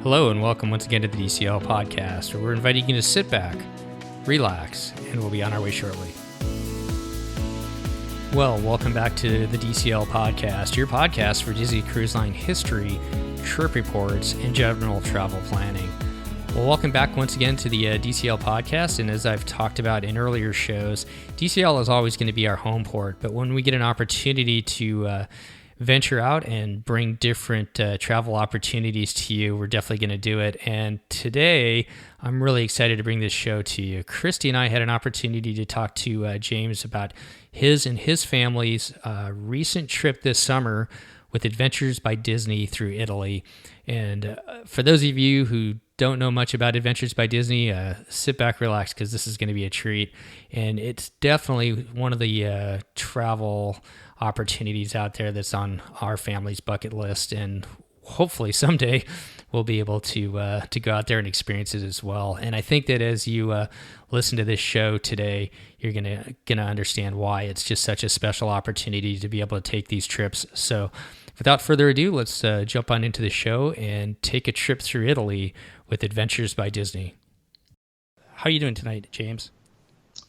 Hello and welcome once again to the DCL podcast, where we're inviting you to sit back, relax, and we'll be on our way shortly. Well, welcome back to the DCL podcast, your podcast for Disney Cruise Line history, trip reports, and general travel planning. Well, welcome back once again to the DCL podcast, and as I've talked about in earlier shows, DCL is always going to be our home port, but when we get an opportunity to venture out and bring different travel opportunities to you, we're definitely going to do it. And today, I'm really excited to bring this show to you. Christy and I had an opportunity to talk to James about his and his family's recent trip this summer with Adventures by Disney through Italy. And for those of you who don't know much about Adventures by Disney, sit back, relax, because this is going to be a treat. And it's definitely one of the travel opportunities out there that's on our family's bucket list, and hopefully someday we'll be able to go out there and experience it as well. And I think that as you listen to this show today, you're gonna understand why it's just such a special opportunity to be able to take these trips. So without further ado, let's jump on into the show and take a trip through Italy with Adventures by Disney. How are you doing tonight, James?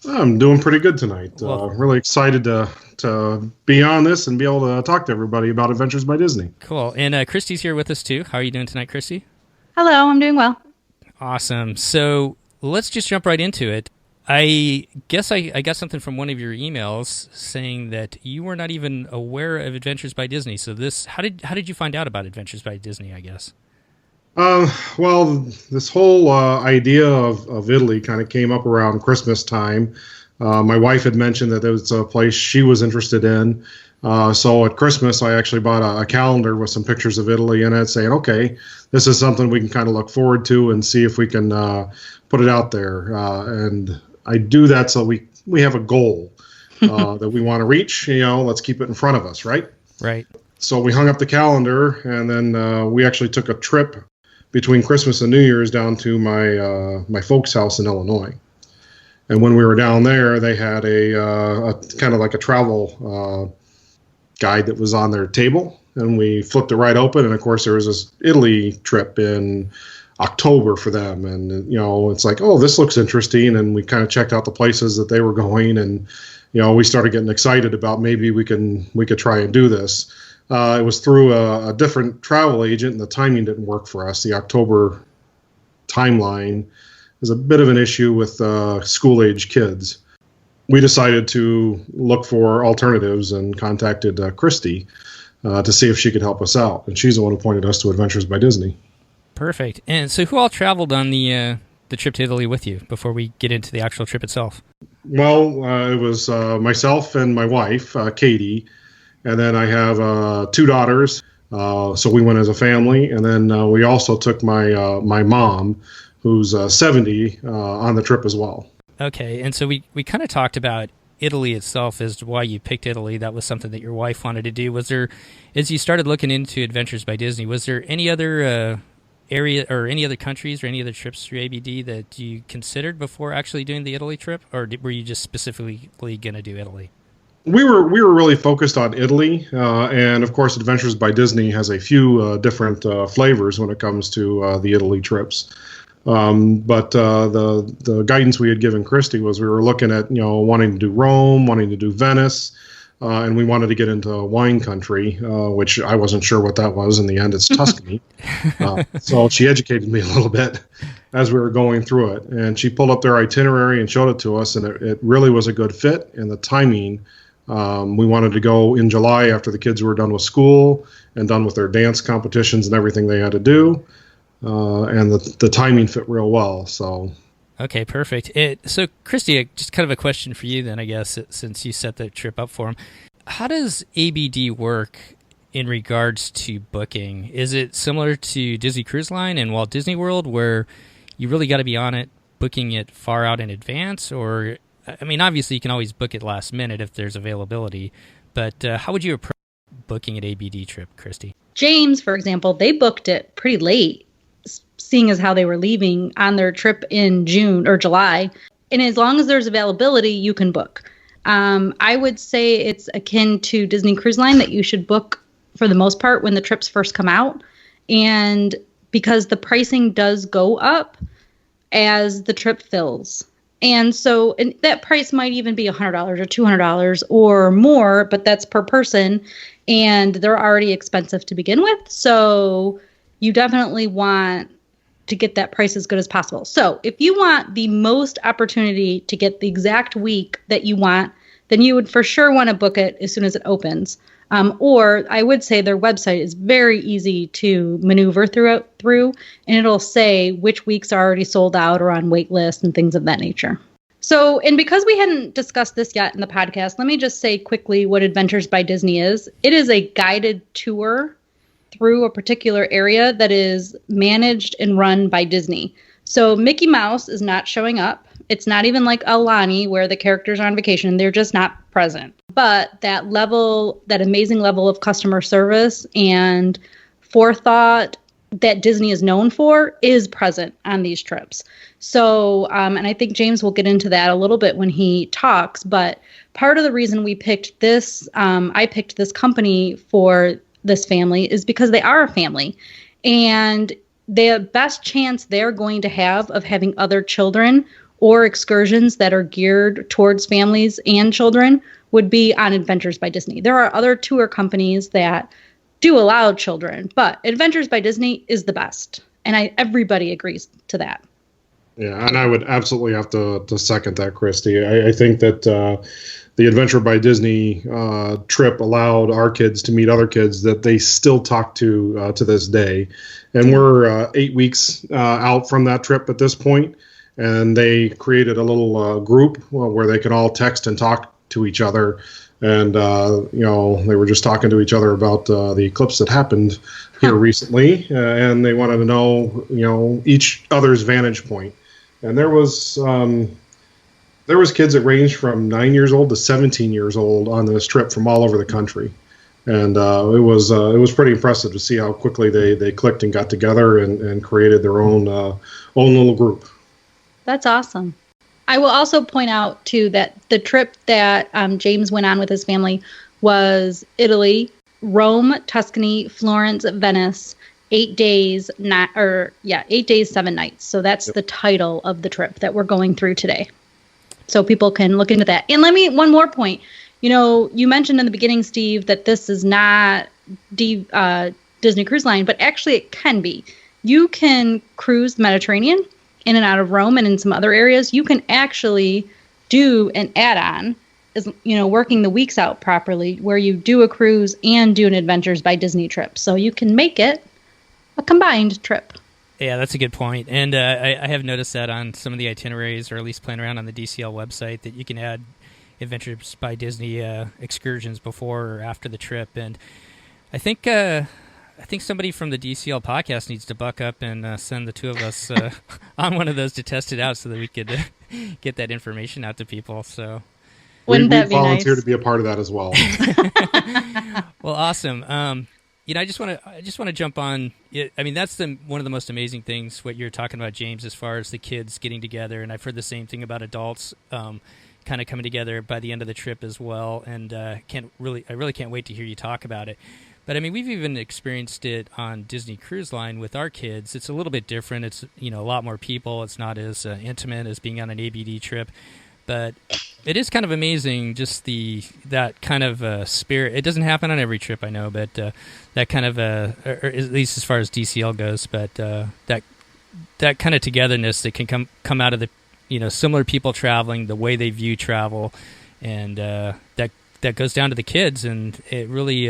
I'm doing pretty good tonight. Really excited to be on this and be able to talk to everybody about Adventures by Disney. Cool. And Christy's here with us too. How are you doing tonight, Christy? Hello, I'm doing well. Awesome. So let's just jump right into it. I guess I got something from one of your emails saying that you were not even aware of Adventures by Disney. So how did you find out about Adventures by Disney, I guess? Well, this whole idea of Italy kind of came up around Christmas time. My wife had mentioned that there was a place she was interested in. So at Christmas, I actually bought a calendar with some pictures of Italy in it, saying, okay, this is something we can kind of look forward to and see if we can put it out there. And I do that so we have a goal that we want to reach. Let's keep it in front of us, right? Right. So we hung up the calendar, and then we actually took a trip between Christmas and New Year's down to my folks' house in Illinois. And when we were down there, they had a kind of like a travel guide that was on their table, and we flipped it right open. And of course, there was this Italy trip in October for them, and it's like, oh, this looks interesting. And we kind of checked out the places that they were going, and we started getting excited about maybe we could try and do this. It was through a different travel agent, and the timing didn't work for us. The October timeline is a bit of an issue with school-age kids. We decided to look for alternatives and contacted Christy to see if she could help us out. And she's the one who pointed us to Adventures by Disney. Perfect. And so who all traveled on the trip to Italy with you before we get into the actual trip itself? Well, it was myself and my wife, Katie. And then I have 2 daughters, so we went as a family. And then we also took my mom, who's 70, on the trip as well. Okay, and so we kind of talked about Italy itself as to why you picked Italy. That was something that your wife wanted to do. Was there, as you started looking into Adventures by Disney, was there any other area or any other countries or any other trips through ABD that you considered before actually doing the Italy trip? Or were you just specifically going to do Italy? We were really focused on Italy, and of course, Adventures by Disney has a few different flavors when it comes to the Italy trips. But the guidance we had given Christy was we were looking at wanting to do Rome, wanting to do Venice, and we wanted to get into wine country, which I wasn't sure what that was. In the end, it's Tuscany. So she educated me a little bit as we were going through it, and she pulled up their itinerary and showed it to us, and it really was a good fit, and the timing. We wanted to go in July after the kids were done with school and done with their dance competitions and everything they had to do. And the timing fit real well. So, okay, perfect. So, Christy, just kind of a question for you then, I guess, since you set the trip up for them. How does ABD work in regards to booking? Is it similar to Disney Cruise Line and Walt Disney World, where you really got to be on it, booking it far out in advance? Or, I mean, obviously you can always book it last minute if there's availability, but how would you approach booking an ABD trip, Christy? James, for example, they booked it pretty late, seeing as how they were leaving on their trip in June or July. And as long as there's availability, you can book. I would say it's akin to Disney Cruise Line that you should book for the most part when the trips first come out. And because the pricing does go up as the trip fills. And so that price might even be $100 or $200 or more, but that's per person, and they're already expensive to begin with. So you definitely want to get that price as good as possible. So if you want the most opportunity to get the exact week that you want, then you would for sure want to book it as soon as it opens. Or I would say their website is very easy to maneuver through, and it'll say which weeks are already sold out or on wait list and things of that nature. So, and because we hadn't discussed this yet in the podcast, let me just say quickly what Adventures by Disney is. It is a guided tour through a particular area that is managed and run by Disney. So Mickey Mouse is not showing up. It's not even like Aulani where the characters are on vacation. They're just not present. But that amazing level of customer service and forethought that Disney is known for is present on these trips. So, and I think James will get into that a little bit when he talks, but part of the reason we picked this, I picked this company for this family is because they are a family, and the best chance they're going to have of having other children or excursions that are geared towards families and children would be on Adventures by Disney. There are other tour companies that do allow children, but Adventures by Disney is the best. And everybody agrees to that. Yeah, and I would absolutely have to second that, Christy. I think that the Adventure by Disney trip allowed our kids to meet other kids that they still talk to this day. And we're 8 weeks out from that trip at this point, and they created a little group where they could all text and talk to each other. And, they were just talking to each other about the eclipse that happened here recently, and they wanted to know, each other's vantage point. And there was kids that ranged from 9 years old to 17 years old on this trip from all over the country. And it was pretty impressive to see how quickly they clicked and got together and created their own little group. That's awesome. I will also point out, too, that the trip that James went on with his family was Italy, Rome, Tuscany, Florence, Venice, 8 days, 8 days, 7 nights. So that's the title of the trip that we're going through today. So people can look into that. And one more point. You mentioned in the beginning, Steve, that this is not Disney Cruise Line, but actually it can be. You can cruise the Mediterranean in and out of Rome and in some other areas. You can actually do an add-on, working the weeks out properly, where you do a cruise and do an Adventures by Disney trip. So you can make it a combined trip. Yeah, that's a good point. And I have noticed that on some of the itineraries, or at least playing around on the DCL website, that you can add Adventures by Disney excursions before or after the trip. And I think somebody from the DCL podcast needs to buck up and send the two of us on one of those to test it out, so that we could get that information out to people. So wouldn't that be nice? We volunteer to be a part of that as well. Well, awesome. I just want to jump on. I mean, that's one of the most amazing things, what you're talking about, James, as far as the kids getting together. And I've heard the same thing about adults kind of coming together by the end of the trip as well. And I really can't wait to hear you talk about it. But I mean, we've even experienced it on Disney Cruise Line with our kids. It's a little bit different. It's a lot more people. It's not as intimate as being on an ABD trip. But it is kind of amazing, just that kind of spirit. It doesn't happen on every trip, I know, but that kind of, or at least as far as DCL goes, but that kind of togetherness that can come out of the, similar people traveling, the way they view travel, and that goes down to the kids, and it really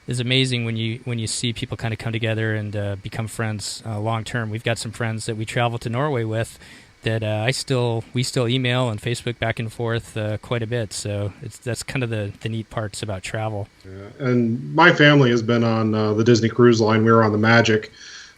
is amazing when you see people kind of come together and become friends long term. We've got some friends that we travel to Norway with that we still email and Facebook back and forth quite a bit. So that's kind of the neat parts about travel. Yeah. And my family has been on the Disney Cruise Line. We were on the Magic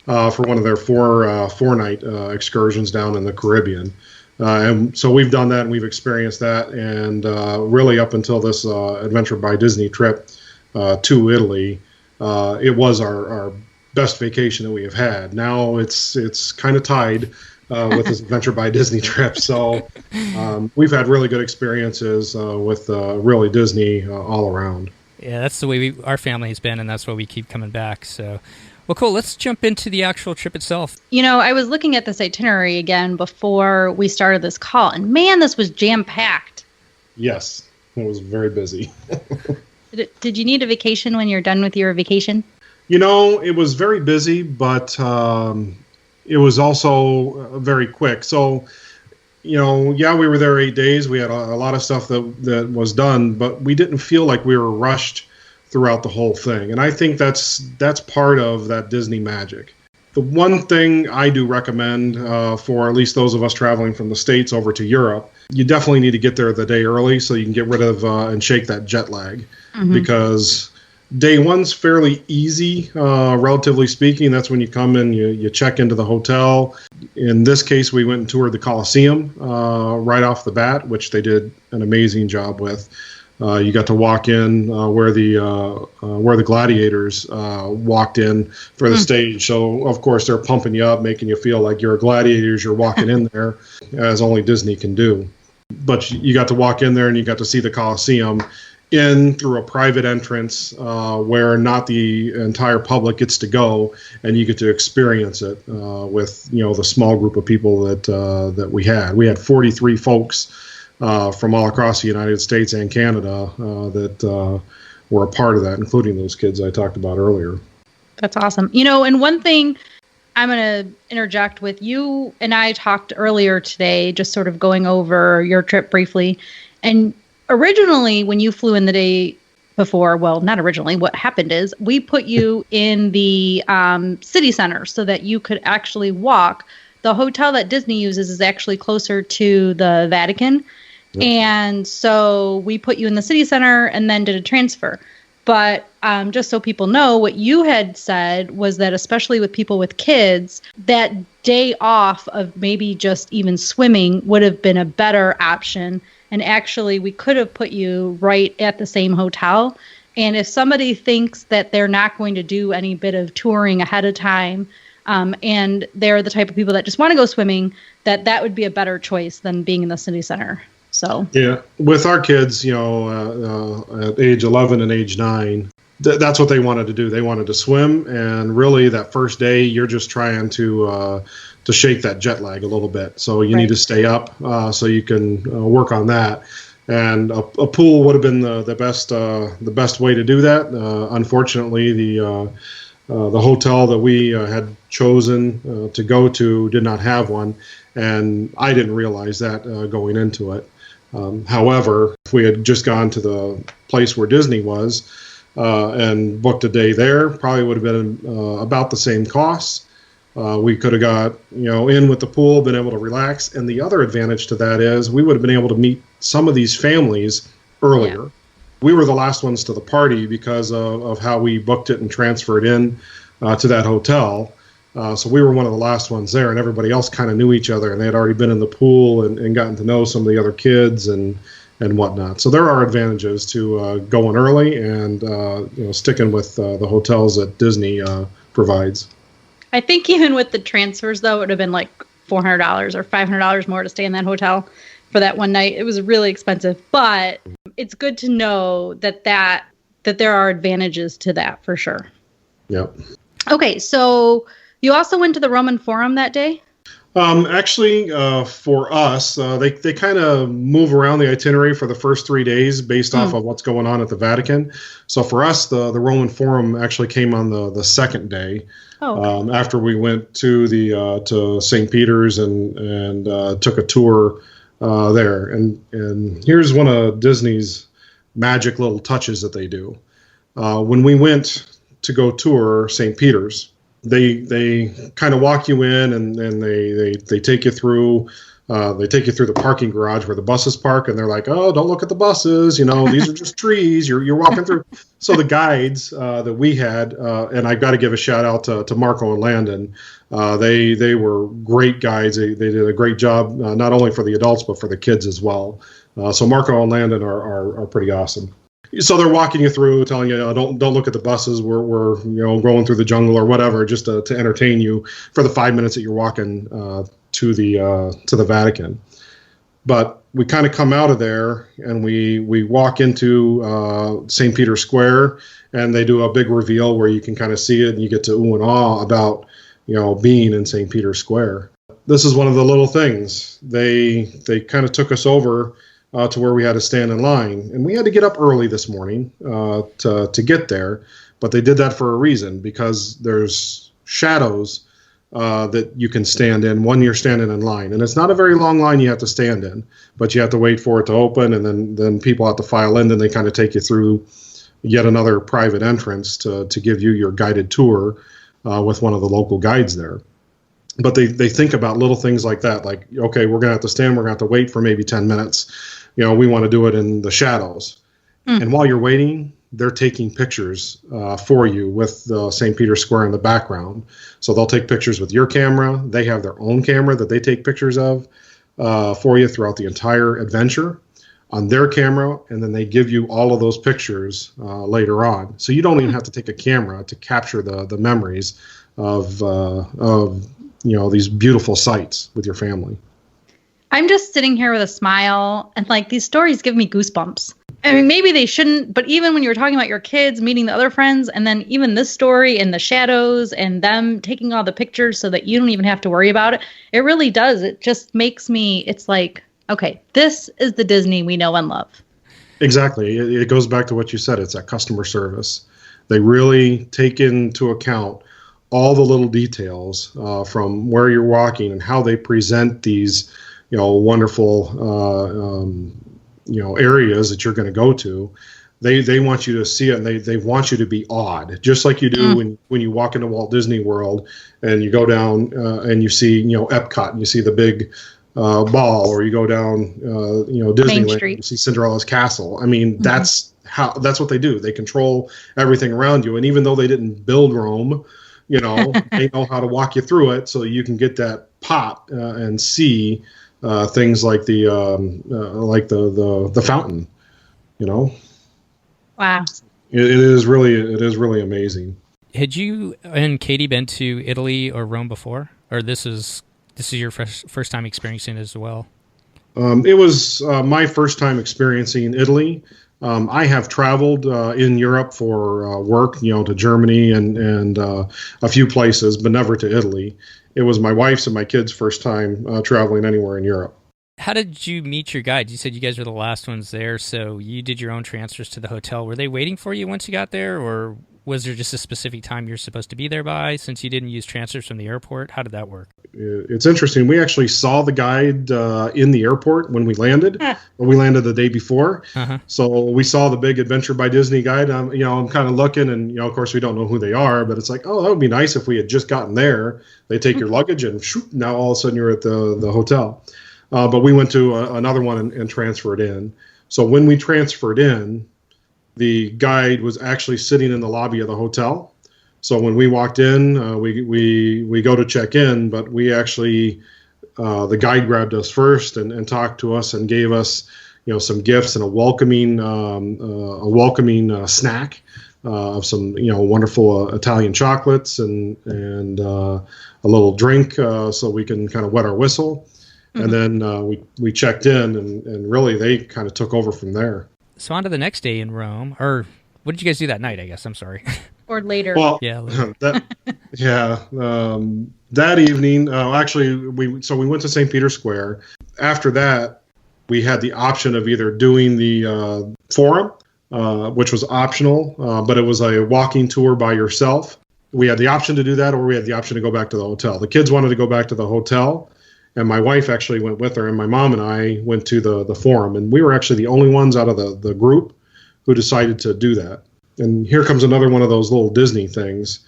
for one of their four-night excursions down in the Caribbean. And so we've done that, and we've experienced that. And really up until this Adventure by Disney trip to Italy, it was our best vacation that we have had. Now it's kind of tied with this Adventure by Disney trip. So we've had really good experiences with really Disney all around. Yeah, that's the way our family has been, and that's why we keep coming back. So, Well, cool. Let's jump into the actual trip itself. I was looking at this itinerary again before we started this call, and man, this was jam-packed. Yes, it was very busy. Did you need a vacation when you're done with your vacation? It was very busy, but it was also very quick. So, we were there 8 days. We had a lot of stuff that was done, but we didn't feel like we were rushed throughout the whole thing. And I think that's part of that Disney magic. The one thing I do recommend for at least those of us traveling from the States over to Europe, you definitely need to get there the day early so you can get rid of and shake that jet lag. Mm-hmm. Because day one's fairly easy, relatively speaking. That's when you come in, you check into the hotel. In this case, we went and toured the Colosseum right off the bat, which they did an amazing job with. You got to walk in where the gladiators walked in for the stage. So, of course, they're pumping you up, making you feel like you're a gladiator as you're walking in there, as only Disney can do. But you got to walk in there and you got to see the Colosseum in through a private entrance where not the entire public gets to go, and you get to experience it with the small group of people that we had. We had 43 folks from all across the United States and Canada that were a part of that, including those kids I talked about earlier. That's awesome. And one thing I'm going to interject with, you and I talked earlier today, just sort of going over your trip briefly. And originally, when you flew in the day before, well, not originally, what happened is we put you in the city center so that you could actually walk. The hotel that Disney uses is actually closer to the Vatican. Yep. And so we put you in the city center and then did a transfer. But just so people know, what you had said was that especially with people with kids, that day off of maybe just even swimming would have been a better option. And actually, we could have put you right at the same hotel. And if somebody thinks that they're not going to do any bit of touring ahead of time, and they're the type of people that just want to go swimming, that would be a better choice than being in the city center. So yeah, with our kids, at age 11 and age 9, that's what they wanted to do. They wanted to swim, and really that first day, you're just trying to shake that jet lag a little bit. So you need to stay up so you can work on that. And a pool would have been the best way to do that. Unfortunately, the hotel that we had chosen to go to did not have one, and I didn't realize that going into it. However, if we had just gone to the place where Disney was and booked a day there, probably would have been about the same costs. We could have got in with the pool, been able to relax, and the other advantage to that is we would have been able to meet some of these families earlier. Yeah. We were the last ones to the party because of how we booked it and transferred in to that hotel. So we were one of the last ones there, and everybody else kind of knew each other, and they had already been in the pool and gotten to know some of the other kids and whatnot. So there are advantages to going early and sticking with the hotels that Disney provides. I think even with the transfers, though, it would have been like $400 or $500 more to stay in that hotel for that one night. It was really expensive, but it's good to know that there are advantages to that for sure. Yep. Okay, so you also went to the Roman Forum that day? Actually, for us, they kind of move around the itinerary for the first 3 days based off of what's going on at the Vatican. So for us, the Roman Forum actually came on the second day. Oh, okay. After we went to to St. Peter's and took a tour there. And here's one of Disney's magic little touches that they do. When we went to go tour St. Peter's, they kind of walk you in and they take you through the parking garage where the buses park, and they're like, oh, don't look at the buses, these are just trees you're walking through. So the guides that we had, and I've got to give a shout out to Marco and Landon, they were great guides. They did a great job, not only for the adults but for the kids as well. So Marco and Landon are pretty awesome. So they're walking you through, telling you, don't look at the buses. We're going through the jungle or whatever, just to entertain you for the 5 minutes that you're walking to the Vatican. But we kind of come out of there and we walk into St. Peter's Square, and they do a big reveal where you can kind of see it and you get to ooh and ah about, being in St. Peter's Square. This is one of the little things. They kind of took us over to where we had to stand in line, and we had to get up early this morning to get there, but they did that for a reason, because there's shadows that you can stand in when you're standing in line. And it's not a very long line you have to stand in, but you have to wait for it to open, and then people have to file in, and they kind of take you through yet another private entrance to give you your guided tour with one of the local guides there. But they think about little things like that, like, okay, we're going to have to stand, we're going to have to wait for maybe 10 minutes. We want to do it in the shadows. And while you're waiting, they're taking pictures for you with St. Peter's Square in the background. So they'll take pictures with your camera. They have their own camera that they take pictures of for you throughout the entire adventure on their camera, and then they give you all of those pictures later on. So you don't even have to take a camera to capture the memories of these beautiful sights with your family. I'm just sitting here with a smile, and like, these stories give me goosebumps. I mean, maybe they shouldn't, but even when you were talking about your kids meeting the other friends, and then even this story and the shadows and them taking all the pictures so that you don't even have to worry about it, it really does. It just makes me, it's like, okay, this is the Disney we know and love. Exactly. It goes back to what you said. It's that customer service. They really take into account all the little details from where you're walking and how they present these wonderful, areas that you're going to go to. They want you to see it, and they want you to be awed, just like you do when you walk into Walt Disney World and you go down and you see, Epcot, and you see the big ball, or you go down, Disneyland, and you see Cinderella's castle. I mean, that's what they do. They control everything around you. And even though they didn't build Rome, they know how to walk you through it so you can get that pop and see things like the fountain. Wow. It is really amazing. Had you and Katie been to Italy or Rome before, or this is your first time experiencing it as well? It was my first time experiencing Italy. I have traveled in Europe for work, to Germany and a few places, but never to Italy. It was my wife's and my kids' first time traveling anywhere in Europe. How did you meet your guides? You said you guys were the last ones there, so you did your own transfers to the hotel. Were they waiting for you once you got there, or was there just a specific time you're supposed to be there by, since you didn't use transfers from the airport? How did that work? It's interesting. We actually saw the guide in the airport when we landed. We landed the day before. So we saw the big Adventure by Disney guide. I'm kind of looking, and, of course, we don't know who they are, but it's like, oh, that would be nice if we had just gotten there. They take your luggage, and shoot, now all of a sudden you're at the hotel. But we went to another one and transferred in. So when we transferred in, the guide was actually sitting in the lobby of the hotel. So when we walked in, we go to check in, but we actually, the guide grabbed us first and talked to us and gave us, some gifts and a welcoming snack of some, wonderful Italian chocolates and a little drink so we can kind of wet our whistle. And then we checked in, and really they kind of took over from there. So on to the next day in Rome, or what did you guys do that night, I guess? I'm sorry. Or later. Well, later. That evening, actually, we went to St. Peter's Square. After that, we had the option of either doing the Forum, which was optional, but it was a walking tour by yourself. We had the option to do that, or we had the option to go back to the hotel. The kids wanted to go back to the hotel, and my wife actually went with her, and my mom and I went to the Forum, and we were actually the only ones out of the group who decided to do that. And here comes another one of those little Disney things.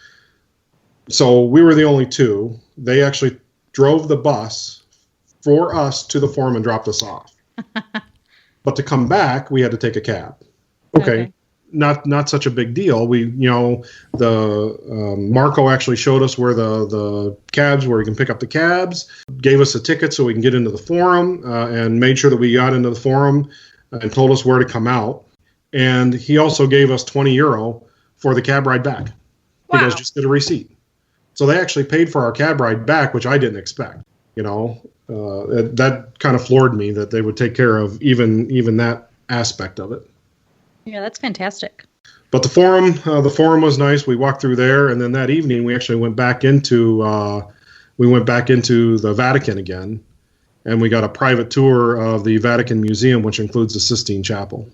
So we were the only two. They actually drove the bus for us to the Forum and dropped us off. But to come back, we had to take a cab. Okay. Not such a big deal. We, Marco actually showed us where the cabs, where we can pick up the cabs, gave us a ticket so we can get into the Forum, and made sure that we got into the Forum and told us where to come out. And he also gave us €20 for the cab ride back. Wow. You guys just get a receipt. So they actually paid for our cab ride back, which I didn't expect. That kind of floored me that they would take care of even that aspect of it. Yeah, that's fantastic. But the forum was nice. We walked through there, and then that evening we actually went back into the Vatican again, and we got a private tour of the Vatican Museum, which includes the Sistine Chapel.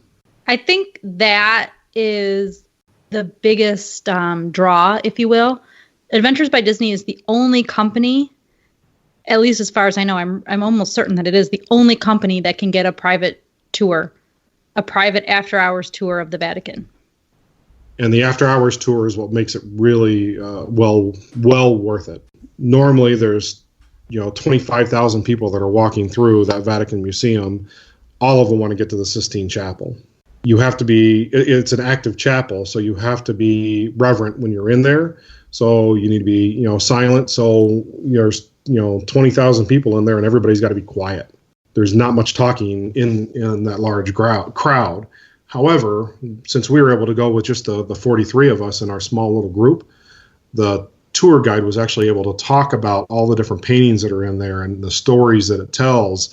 I think that is the biggest draw, if you will. Adventures by Disney is the only company, at least as far as I know, I'm almost certain that it is the only company that can get a private tour, a private after-hours tour of the Vatican. And the after-hours tour is what makes it really well worth it. Normally, there's 25,000 people that are walking through that Vatican Museum. All of them want to get to the Sistine Chapel. You have to be. It's an active chapel, so you have to be reverent when you're in there. So you need to be silent. So there's 20,000 people in there, and everybody's got to be quiet. There's not much talking in that large crowd. However, since we were able to go with just the 43 of us in our small little group, the tour guide was actually able to talk about all the different paintings that are in there and the stories that it tells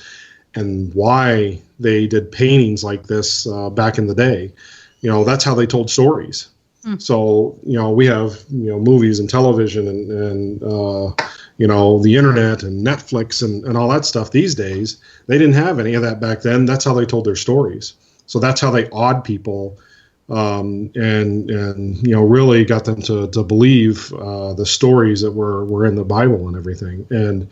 and why they did paintings like this back in the day. That's how they told stories. So, we have, movies and television and the internet and Netflix and all that stuff these days. They didn't have any of that back then. That's how they told their stories. So that's how they awed people and really got them to believe the stories that were in the Bible and everything. And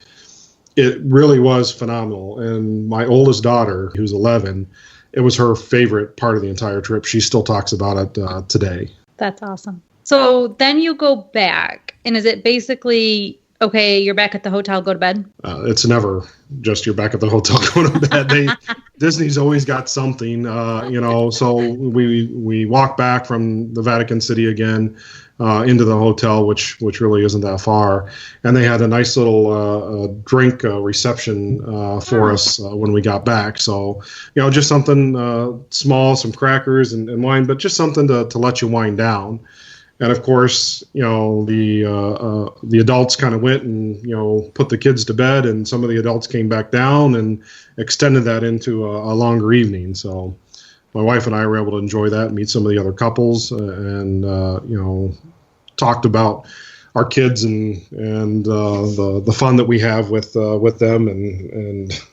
it really was phenomenal. And my oldest daughter, who's 11, it was her favorite part of the entire trip. She still talks about it today. That's awesome. So then you go back, and is it basically, okay, you're back at the hotel, go to bed? It's never just you're back at the hotel, go to bed. Disney's always got something, so we walk back from the Vatican City again into the hotel, which really isn't that far. And they had a nice little drink reception for us when we got back. So, just something small, some crackers and wine, but just something to let you wind down. And of course, the adults kind of went and put the kids to bed, and some of the adults came back down and extended that into a longer evening. So my wife and I were able to enjoy that, meet some of the other couples, and talked about our kids and the fun that we have with them and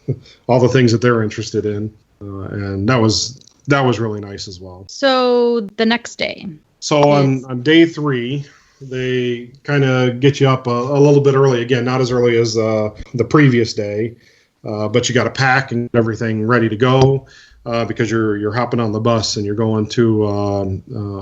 all the things that they're interested in, and that was really nice as well. So the next day. So on day 3, they kind of get you up a little bit early. Again, not as early as the previous day, but you got to pack and everything ready to go because you're hopping on the bus and you're going to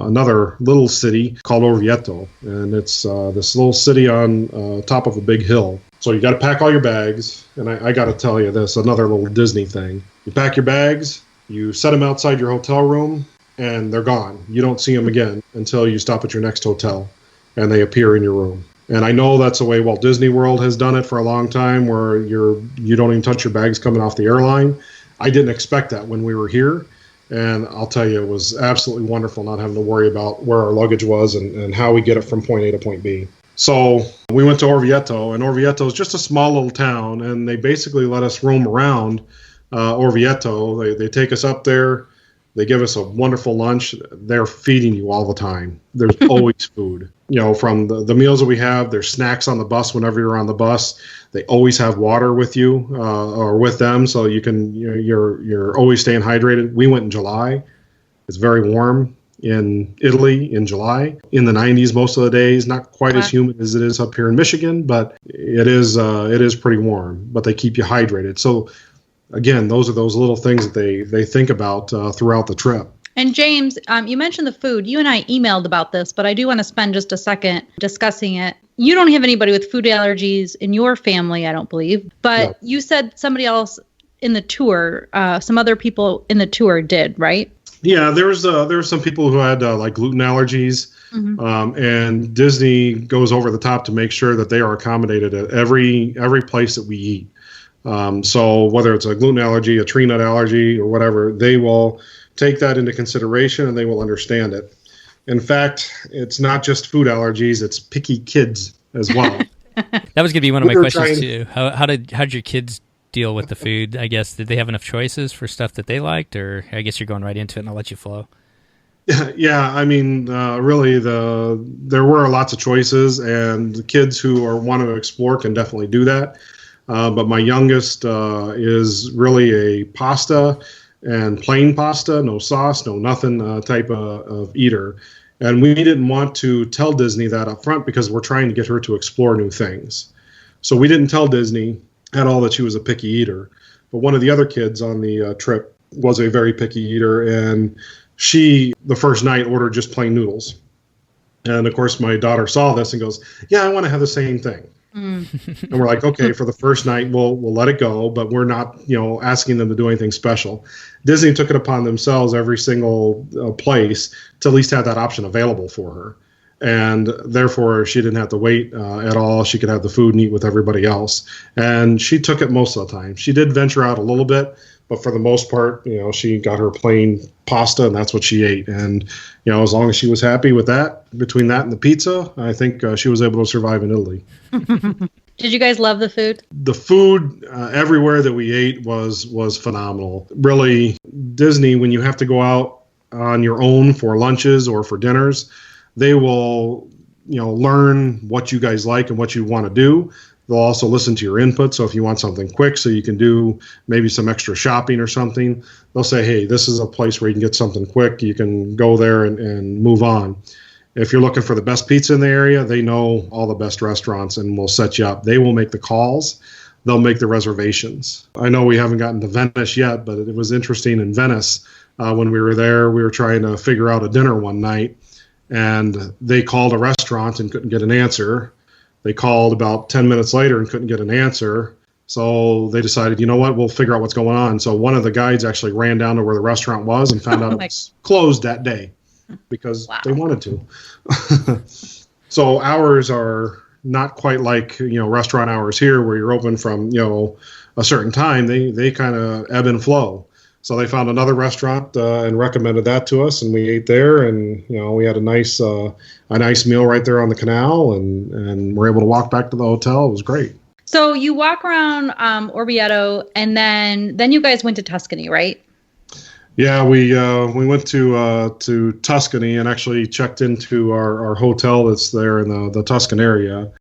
another little city called Orvieto, and it's this little city on top of a big hill. So you got to pack all your bags, and I got to tell you this, another little Disney thing. You pack your bags, you set them outside your hotel room, and they're gone. You don't see them again until you stop at your next hotel, and they appear in your room. And I know that's the way Walt Disney World has done it for a long time, where you don't even touch your bags coming off the airline. I didn't expect that when we were here, and I'll tell you, it was absolutely wonderful not having to worry about where our luggage was and how we get it from point A to point B. So we went to Orvieto, and Orvieto is just a small little town, and they basically let us roam around Orvieto. They take us up there. They give us a wonderful lunch. They're feeding you all the time. There's always food. From the meals that we have, there's snacks on the bus whenever you're on the bus. They always have water with you or with them, so you can you're always staying hydrated. We went in July. It's very warm in Italy in July. In the 90s most of the days, not quite as humid as it is up here in Michigan, but it is pretty warm. But they keep you hydrated. So again, those are those little things that they think about throughout the trip. And James, you mentioned the food. You and I emailed about this, but I do want to spend just a second discussing it. You don't have anybody with food allergies in your family, I don't believe. But no. You said somebody else in the tour, some other people in the tour did, right? Yeah, there were some people who had like gluten allergies. Mm-hmm. And Disney goes over the top to make sure that they are accommodated at every place that we eat. So whether it's a gluten allergy, a tree nut allergy, or whatever, they will take that into consideration and they will understand it. In fact, it's not just food allergies, it's picky kids as well. That was going to be one of my questions too. How did your kids deal with the food? I guess, did they have enough choices for stuff that they liked, or I guess you're going right into it and I'll let you flow. Yeah, I mean, really, there were lots of choices, and the kids who are want to explore can definitely do that. But my youngest is really a pasta and plain pasta, no sauce, no nothing type of eater. And we didn't want to tell Disney that up front because we're trying to get her to explore new things. So we didn't tell Disney at all that she was a picky eater. But one of the other kids on the trip was a very picky eater, and she, the first night, ordered just plain noodles. And of course, my daughter saw this and goes, "Yeah, I want to have the same thing." And we're like, "Okay, for the first night, we'll let it go, but we're not, asking them to do anything special." Disney took it upon themselves every single place to at least have that option available for her. And therefore, she didn't have to wait at all. She could have the food and eat with everybody else. And she took it most of the time. She did venture out a little bit, but for the most part, she got her plain pasta, and that's what she ate. And, as long as she was happy with that, between that and the pizza, I think she was able to survive in Italy. Did you guys love the food? The food everywhere that we ate was phenomenal. Really, Disney, when you have to go out on your own for lunches or for dinners, they will, learn what you guys like and what you want to do. They'll also listen to your input. So if you want something quick so you can do maybe some extra shopping or something, they'll say, "Hey, this is a place where you can get something quick. You can go there and move on." If you're looking for the best pizza in the area, they know all the best restaurants and will set you up. They will make the calls. They'll make the reservations. I know we haven't gotten to Venice yet, but it was interesting in Venice. When we were there, we were trying to figure out a dinner one night, and they called a restaurant and couldn't get an answer. They called about 10 minutes later and couldn't get an answer. So they decided, you know what, we'll figure out what's going on. So one of the guides actually ran down to where the restaurant was and found out it was closed that day because they wanted to. So hours are not quite like, restaurant hours here where you're open from, a certain time. They kind of ebb and flow. So they found another restaurant and recommended that to us, and we ate there, and we had a nice meal right there on the canal, and we're able to walk back to the hotel. It was great. So you walk around Orvieto, and then you guys went to Tuscany, right? Yeah, we went to Tuscany and actually checked into our hotel that's there in the Tuscan area,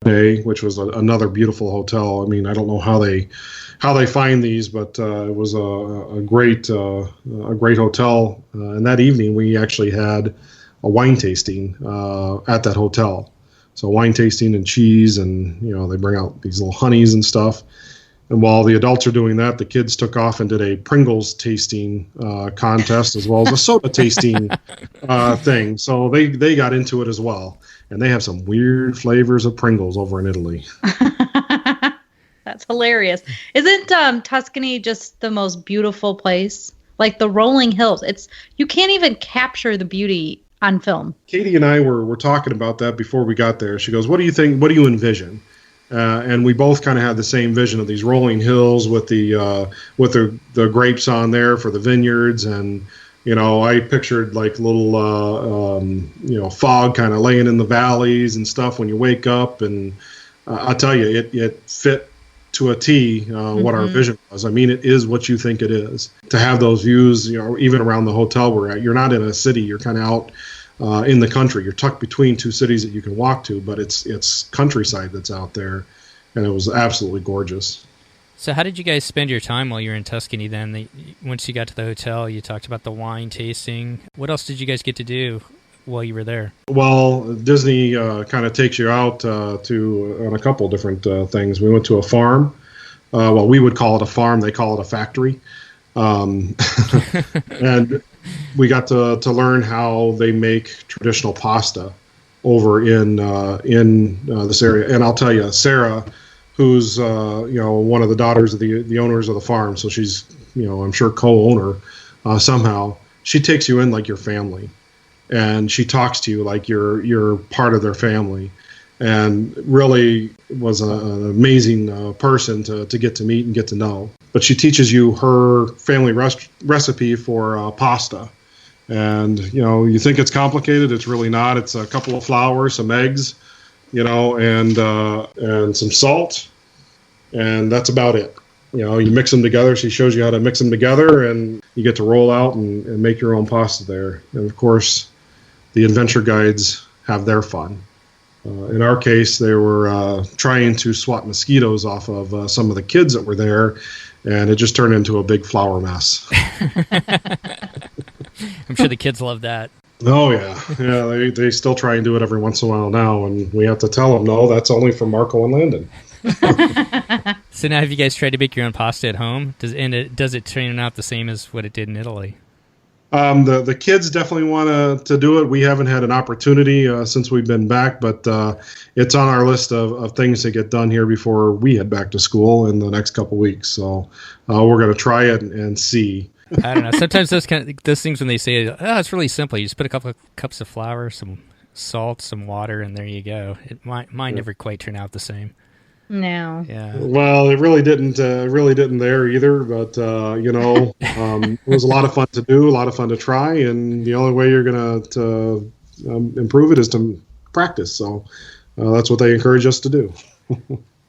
which was another beautiful hotel. I mean, I don't know how they find these, but it was a great hotel. And that evening, we actually had a wine tasting at that hotel. So wine tasting and cheese, and they bring out these little honeys and stuff. And while the adults are doing that, the kids took off and did a Pringles tasting contest as well as a soda tasting thing. So they got into it as well. And they have some weird flavors of Pringles over in Italy. That's hilarious. Isn't Tuscany just the most beautiful place? Like the rolling hills. You can't even capture the beauty on film. Katie and I were talking about that before we got there. She goes, "What do you think? What do you envision?" And we both kind of had the same vision of these rolling hills with the grapes on there for the vineyards, and I pictured like little fog kind of laying in the valleys and stuff when you wake up, and I'll tell you, it fit to a T what our vision was. I mean, it is what you think it is. To have those views, even around the hotel we're at, you're not in a city, you're kind of out in the country. You're tucked between two cities that you can walk to, but it's countryside that's out there, and it was absolutely gorgeous. So how did you guys spend your time while you were in Tuscany then? Once you got to the hotel, you talked about the wine tasting. What else did you guys get to do while you were there? Well, Disney kind of takes you out on a couple different things. We went to a farm. We would call it a farm. They call it a factory. And we got to learn how they make traditional pasta over in this area. And I'll tell you, Sarah, who's one of the daughters of the owners of the farm, so she's I'm sure co-owner somehow. She takes you in like your family, and she talks to you like you're part of their family, and really was an amazing person to get to meet and get to know. But she teaches you her family recipe for pasta. And, you think it's complicated. It's really not. It's a couple of flour, some eggs, and some salt. And that's about it. You mix them together. She shows you how to mix them together, and you get to roll out and make your own pasta there. And, of course, the adventure guides have their fun. In our case, they were trying to swat mosquitoes off of some of the kids that were there, and it just turned into a big flower mess. I'm sure the kids love that. Oh, yeah. They still try and do it every once in a while now, and we have to tell them, no, that's only for Marco and Landon. So now have you guys tried to make your own pasta at home? Does it turn out the same as what it did in Italy? The kids definitely want to do it. We haven't had an opportunity since we've been back, but it's on our list of things to get done here before we head back to school in the next couple weeks. So we're going to try it and see. I don't know. Sometimes those things when they say, it's really simple. You just put a couple of cups of flour, some salt, some water, and there you go. Mine never quite turn out the same. No. Yeah. Well, it really didn't there either. But it was a lot of fun to do, a lot of fun to try, and the only way you're gonna improve it is to practice. So that's what they encourage us to do.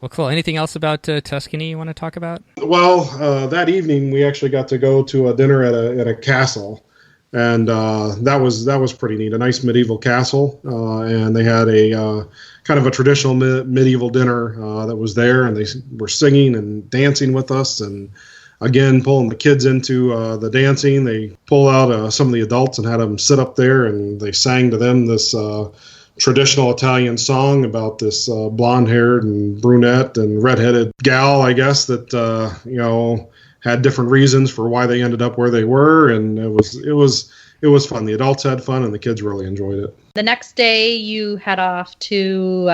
Well, cool. Anything else about Tuscany you want to talk about? Well, that evening we actually got to go to a dinner at a castle, and that was pretty neat. A nice medieval castle, and they had a kind of a traditional medieval dinner that was there, and they were singing and dancing with us, and again pulling the kids into the dancing. They pulled out some of the adults and had them sit up there, and they sang to them this traditional Italian song about this blonde-haired and brunette and red-headed gal, I guess, that had different reasons for why they ended up where they were, and it was fun. The adults had fun, and the kids really enjoyed it. The next day, you head off to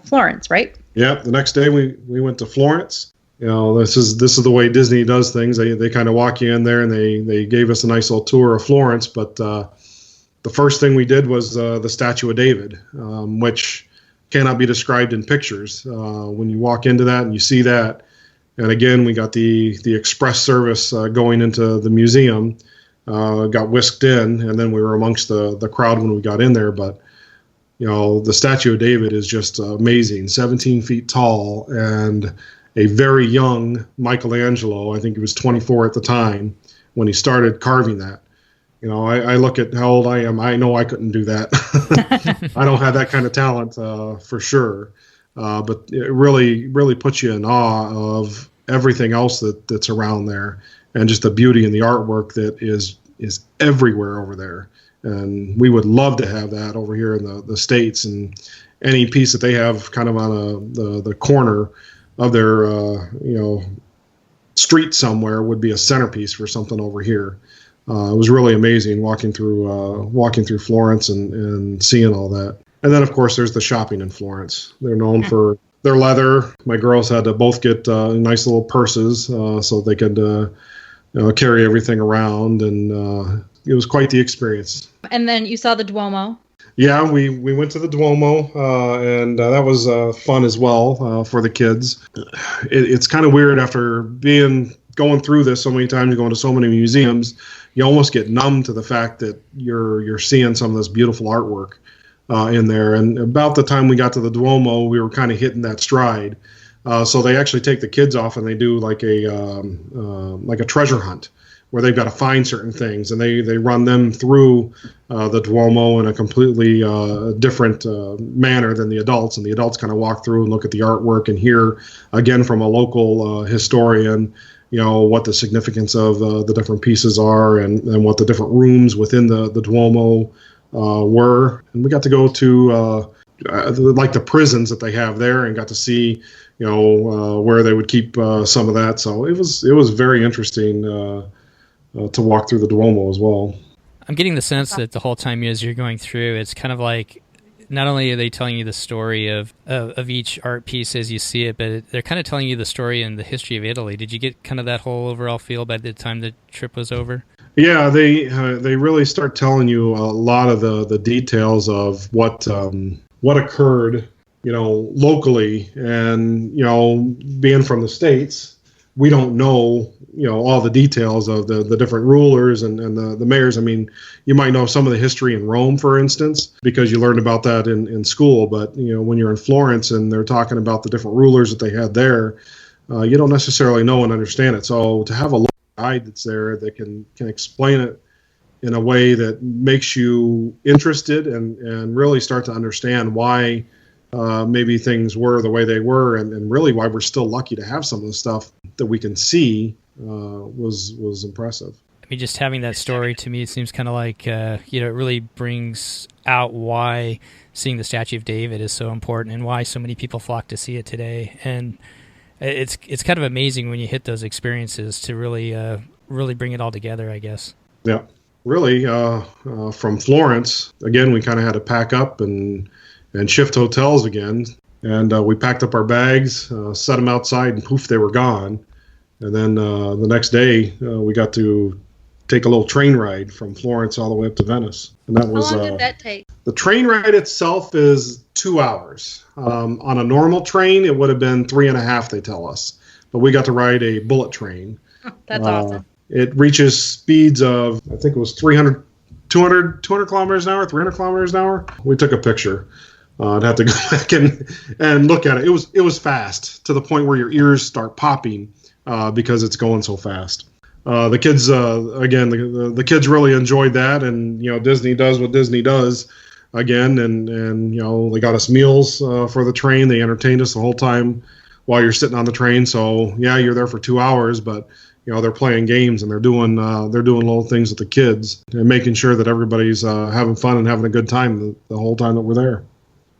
Florence, right? Yeah, the next day we went to Florence. This is the way Disney does things. They kind of walk you in there, and they gave us a nice little tour of Florence, but the first thing we did was the Statue of David, which cannot be described in pictures. When you walk into that and you see that, and again, we got the express service going into the museum, got whisked in, and then we were amongst the crowd when we got in there. But, the Statue of David is just amazing, 17 feet tall, and a very young Michelangelo, I think he was 24 at the time, when he started carving that. I look at how old I am. I know I couldn't do that. I don't have that kind of talent for sure. But it really, really puts you in awe of everything else that's around there, and just the beauty and the artwork that is everywhere over there. And we would love to have that over here in the States. And any piece that they have kind of on the corner of their street somewhere would be a centerpiece for something over here. It was really amazing walking through Florence and seeing all that. And then, of course, there's the shopping in Florence. They're known for their leather. My girls had to both get nice little purses so they could carry everything around, and it was quite the experience. And then you saw the Duomo. Yeah, we went to the Duomo, and that was fun as well for the kids. It's kind of weird after going through this so many times, going to so many museums. You almost get numb to the fact that you're seeing some of this beautiful artwork in there. And about the time we got to the Duomo, we were kind of hitting that stride. So they actually take the kids off and they do like a treasure hunt, where they've got to find certain things, and they run them through the Duomo in a completely different manner than the adults. And the adults kind of walk through and look at the artwork and hear again from a local historian, what the significance of the different pieces are, and what the different rooms within the Duomo were. And we got to go to like the prisons that they have there, and got to see where they would keep some of that. So it was very interesting to walk through the Duomo as well. I'm getting the sense that the whole time as you're going through, it's kind of like not only are they telling you the story of each art piece as you see it, but they're kind of telling you the story and the history of Italy. Did you get kind of that whole overall feel by the time the trip was over? Yeah, they really start telling you a lot of the details of what occurred, locally, and being from the States, we don't know all the details of the different rulers and the mayors. I mean, you might know some of the history in Rome, for instance, because you learned about that in school. But when you're in Florence and they're talking about the different rulers that they had there, you don't necessarily know and understand it. So to have a local guide that's there that can explain it in a way that makes you interested and really start to understand why maybe things were the way they were, and really why we're still lucky to have some of the stuff that we can see was impressive. I mean, just having that story, to me, it seems kind of like, it really brings out why seeing the Statue of David is so important and why so many people flock to see it today. And it's kind of amazing when you hit those experiences to really bring it all together, I guess. Yeah, really. From Florence, again, we kind of had to pack up and shift hotels again. And we packed up our bags, set them outside, and poof, they were gone. And then the next day, we got to take a little train ride from Florence all the way up to Venice. And that was, how long did that take? The train ride itself is 2 hours. On a normal train, it would have been 3.5, they tell us. But we got to ride a bullet train. That's awesome. It reaches speeds of, I think it was 200 kilometers an hour, 300 kilometers an hour. We took a picture. I'd have to go back and look at it. It was fast to the point where your ears start popping because it's going so fast. The kids, again, the kids really enjoyed that, and Disney does what Disney does again, and they got us meals for the train. They entertained us the whole time while you're sitting on the train. So yeah, you're there for 2 hours, but they're playing games and they're doing little things with the kids and making sure that everybody's having fun and having a good time the whole time that we're there.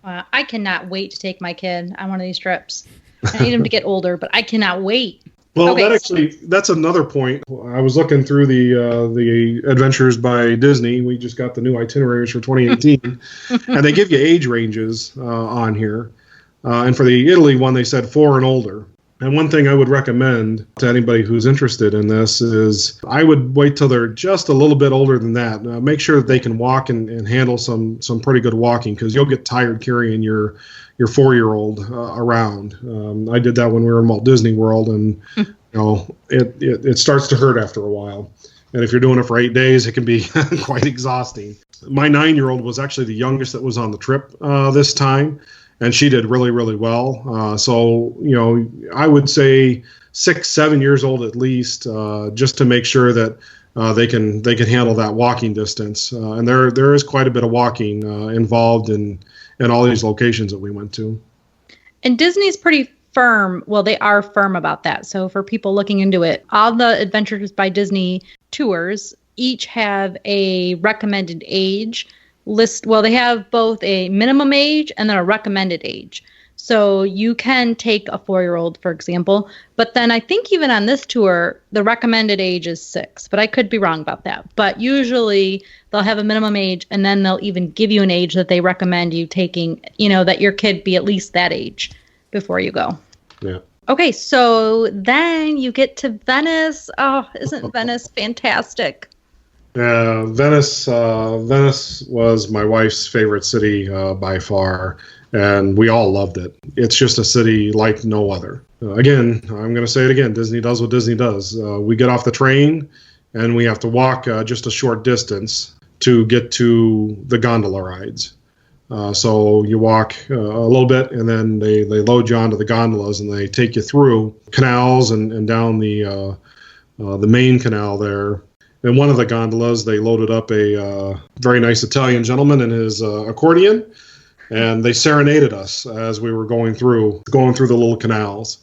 I cannot wait to take my kid on one of these trips. I need him to get older, but I cannot wait. Well, okay. That's another point. I was looking through the Adventures by Disney. We just got the new itineraries for 2018, and they give you age ranges on here. And for the Italy one, they said 4 and older. And one thing I would recommend to anybody who's interested in this is I would wait till they're just a little bit older than that. Make sure that they can walk and handle some pretty good walking, because you'll get tired carrying your 4-year-old around. I did that when we were in Walt Disney World, and it starts to hurt after a while. And if you're doing it for 8 days, it can be quite exhausting. My 9-year-old was actually the youngest that was on the trip this time. And she did really, really well. So, I would say 6-7 years old at least, just to make sure that they can handle that walking distance. And there is quite a bit of walking involved in all these locations that we went to. And Disney's pretty firm. Well, they are firm about that. So for people looking into it, all the Adventures by Disney tours each have a recommended age list. Well, they have both a minimum age and then a recommended age. So you can take a 4-year-old, for example, but then I think even on this tour, the recommended age is 6, but I could be wrong about that. But usually they'll have a minimum age, and then they'll even give you an age that they recommend you taking, that your kid be at least that age before you go. Yeah. Okay, so then you get to Venice. Oh, isn't Venice fantastic? Venice was my wife's favorite city by far, and we all loved it. It's just a city like no other. Again, I'm going to say it again, Disney does what Disney does. We get off the train, and we have to walk just a short distance to get to the gondola rides. So you walk a little bit, and then they load you onto the gondolas, and they take you through canals and down the main canal there. In one of the gondolas, they loaded up a very nice Italian gentleman and his accordion, and they serenaded us as we were going through the little canals.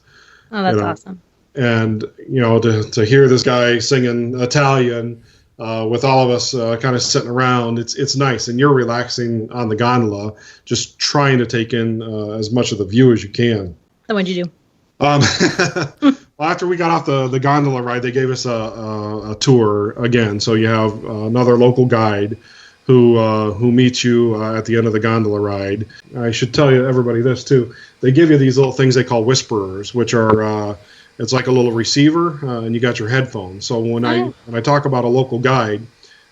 Oh, that's awesome. And, to hear this guy singing Italian with all of us kind of sitting around, it's nice. And you're relaxing on the gondola, just trying to take in as much of the view as you can. So what'd you do? Well, after we got off the gondola ride, they gave us a tour again. So you have another local guide who meets you at the end of the gondola ride. I should tell everybody this too. They give you these little things they call whisperers, which are it's like a little receiver, and you got your headphones. So when I talk about a local guide,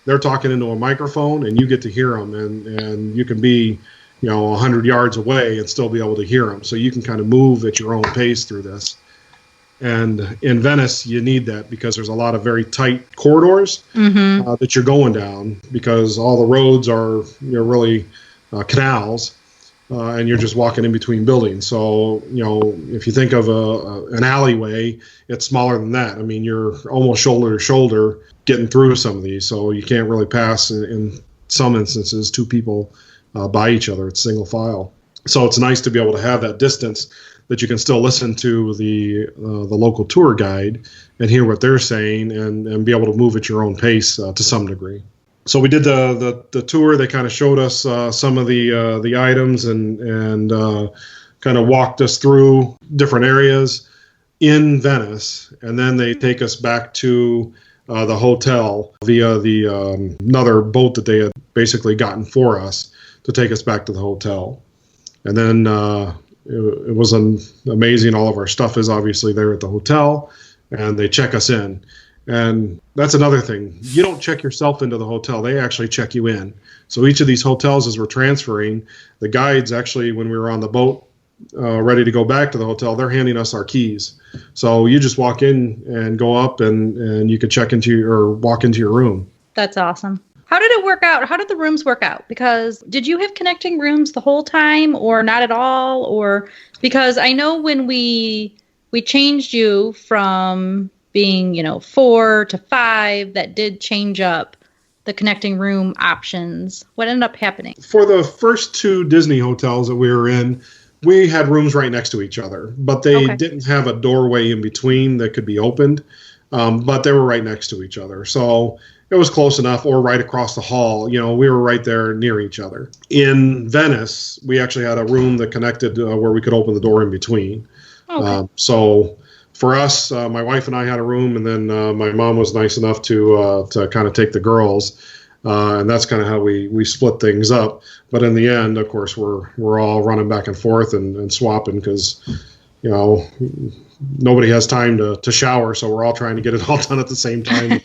they're talking into a microphone, and you get to hear them, and you can be 100 yards away and still be able to hear them. So you can kind of move at your own pace through this. And in Venice, you need that because there's a lot of very tight corridors that you're going down, because all the roads are really canals. and you're just walking in between buildings. So, if you think of an alleyway, it's smaller than that. I mean, you're almost shoulder to shoulder getting through some of these. So you can't really pass, in some instances, two people by each other. It's single file. So it's nice to be able to have that distance that you can still listen to the local tour guide and hear what they're saying and be able to move at your own pace to some degree. So we did the tour. They kind of showed us some of the items and kind of walked us through different areas in Venice, and then they take us back to the hotel via the another boat that they had basically gotten for us to take us back to the hotel. And then it was amazing. All of our stuff is obviously there at the hotel, and they check us in. And that's another thing. You don't check yourself into the hotel. They actually check you in. So each of these hotels, as we're transferring, the guides actually, when we were on the boat ready to go back to the hotel, they're handing us our keys. So you just walk in and go up and you could check into or walk into your room. That's awesome. How did it work out? How did the rooms work out? Because did you have connecting rooms the whole time or not at all? Or because I know when we changed you from being, 4 to 5, that did change up the connecting room options. What ended up happening? For the first 2 Disney hotels that we were in, we had rooms right next to each other, but they didn't have a doorway in between that could be opened, but they were right next to each other. So it was close enough, or right across the hall. We were right there near each other. In Venice, we actually had a room that connected where we could open the door in between. Okay. So for us, my wife and I had a room, and then my mom was nice enough to kind of take the girls, and that's kind of how we split things up. But in the end, of course, we're all running back and forth and swapping because, nobody has time to shower, so we're all trying to get it all done at the same time.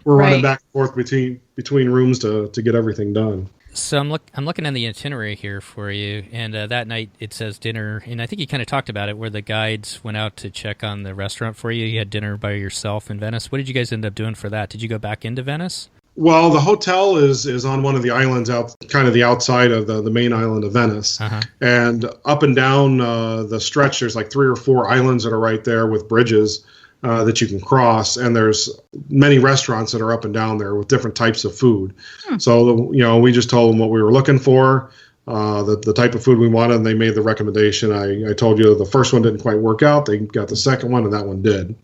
We're running back and forth between rooms to get everything done. So I'm looking at the itinerary here for you, and that night it says dinner, and I think you kind of talked about it, where the guides went out to check on the restaurant for you. You had dinner by yourself in Venice. What did you guys end up doing for that? Did you go back into Venice? Well, the hotel is on one of the islands out, kind of the outside of the main island of Venice. Uh-huh. And up and down the stretch, there's like 3 or 4 islands that are right there with bridges that you can cross. And there's many restaurants that are up and down there with different types of food. So, we just told them what we were looking for, the type of food we wanted, and they made the recommendation. I told you the first one didn't quite work out. They got the second one, and that one did.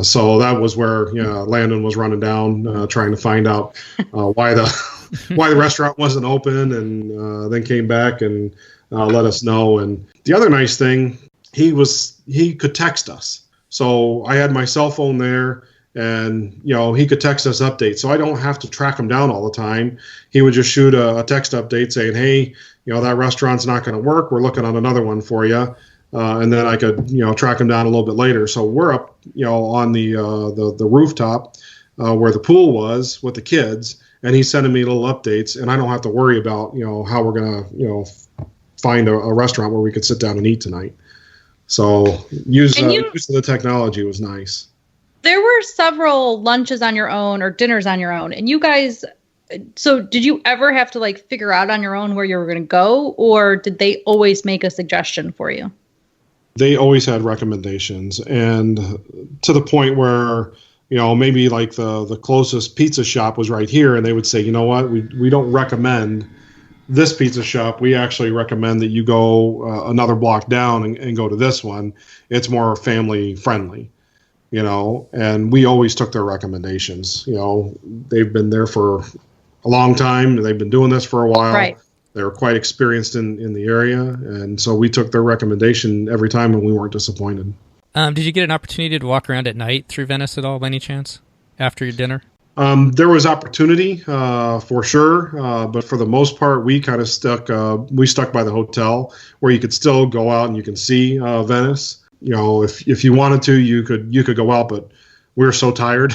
So that was where Landon was running down, trying to find out why the restaurant wasn't open, and then came back and let us know. And the other nice thing, he could text us. So I had my cell phone there, and he could text us updates. So I don't have to track him down all the time. He would just shoot a text update saying, "Hey, that restaurant's not going to work. We're looking on another one for you." And then I could, track them down a little bit later. So we're up, on the rooftop where the pool was with the kids, and he's sending me little updates, and I don't have to worry about, how we're gonna, find a restaurant where we could sit down and eat tonight. So use of the technology was nice. There were several lunches on your own or dinners on your own, and you guys. So did you ever have to figure out on your own where you were going to go, or did they always make a suggestion for you? They always had recommendations, and to the point where, maybe the closest pizza shop was right here, and they would say, you know what, we don't recommend this pizza shop. We actually recommend that you go another block down and go to this one. It's more family friendly, and we always took their recommendations. They've been there for a long time. They've been doing this for a while. Right. They were quite experienced in the area, and so we took their recommendation every time, and we weren't disappointed. Did you get an opportunity to walk around at night through Venice at all, by any chance, after your dinner? There was opportunity for sure, but for the most part, we kind of stuck by the hotel, where you could still go out and you can see Venice. If you wanted to, you could go out, but we were so tired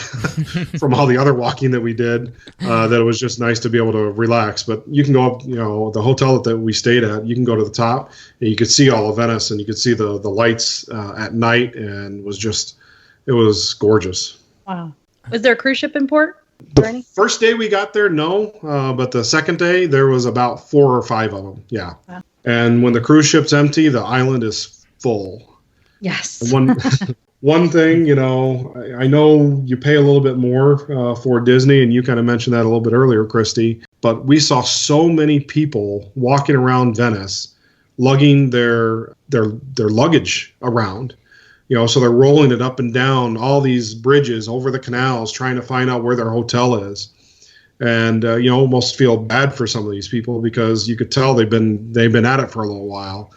from all the other walking that we did that it was just nice to be able to relax. But you can go up, the hotel that we stayed at, you can go to the top and you could see all of Venice, and you could see the lights at night, and it was gorgeous. Wow. Was there a cruise ship in port? The first day we got there, no. But the second day, there was about 4 or 5 of them. Yeah. Wow. And when the cruise ship's empty, the island is full. Yes. One thing, you know, I know you pay a little bit more for Disney, and you kind of mentioned that a little bit earlier, Christy, but we saw so many people walking around Venice, lugging their luggage around. You know, so they're rolling it up and down all these bridges over the canals, trying to find out where their hotel is. And you know, almost feel bad for some of these people because you could tell they've been at it for a little while,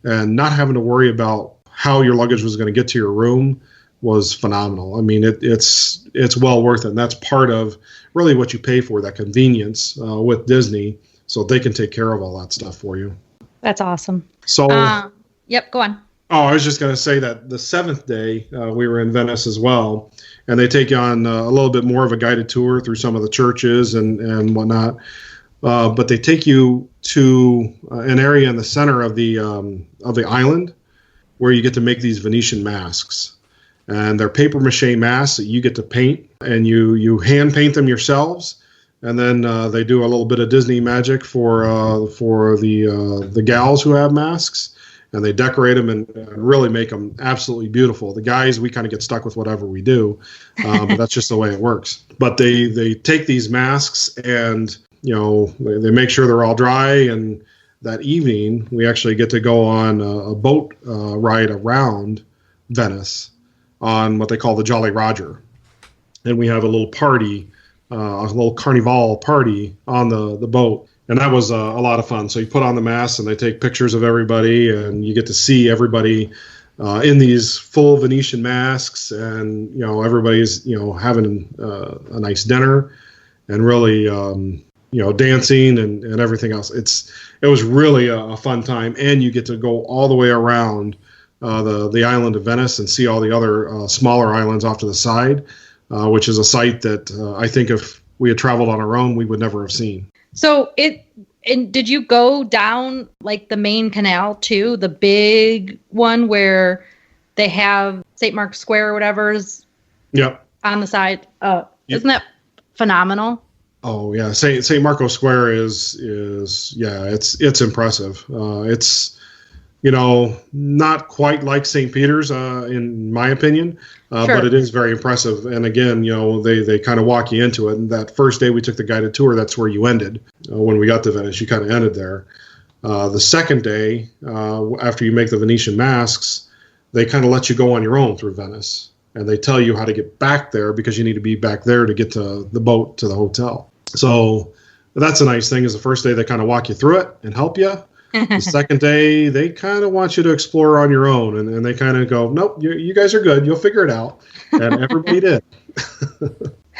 and not having to worry about how your luggage was going to get to your room was phenomenal. I mean, it's well worth it. And that's part of really what you pay for, that convenience with Disney, so they can take care of all that stuff for you. That's awesome. So, yep, go on. Oh, I was just going to say that the 7th day we were in Venice as well, and they take you on a little bit more of a guided tour through some of the churches and whatnot. But they take you to an area in the center of the island where you get to make these Venetian masks. And they're paper mache masks that you get to paint, and you hand paint them yourselves. And then they do a little bit of Disney magic for the gals who have masks, and they decorate them and really make them absolutely beautiful. The guys, we kind of get stuck with whatever we do, but that's just the way it works. But they take these masks and, you know, they make sure they're all dry, and that evening we actually get to go on a boat ride around Venice on what they call the Jolly Roger. And we have a little party, a little carnival party on the boat. And that was a lot of fun. So you put on the masks and they take pictures of everybody, and you get to see everybody in these full Venetian masks, and, you know, everybody's, you know, having a nice dinner and really, you know, dancing and everything else. It was really a fun time, and you get to go all the way around the island of Venice and see all the other smaller islands off to the side, which is a sight that I think if we had traveled on our own, we would never have seen. So did you go down like the main canal too, the big one where they have St. Mark's Square or whatever's on the side? Yep. Isn't that phenomenal? Oh yeah, St. Marco Square is it's impressive. It's, you know, not quite like St. Peter's in my opinion, sure, but it is very impressive. And again, you know, they kind of walk you into it. And that first day we took the guided tour, that's where you ended. When we got to Venice, you kind of ended there. The second day, after you make the Venetian masks, they kind of let you go on your own through Venice. And they tell you how to get back there because you need to be back there to get to the boat to the hotel. So that's a nice thing, is the first day they kind of walk you through it and help you. The second day, they kind of want you to explore on your own, and they kind of go, nope, you guys are good. You'll figure it out. And everybody did.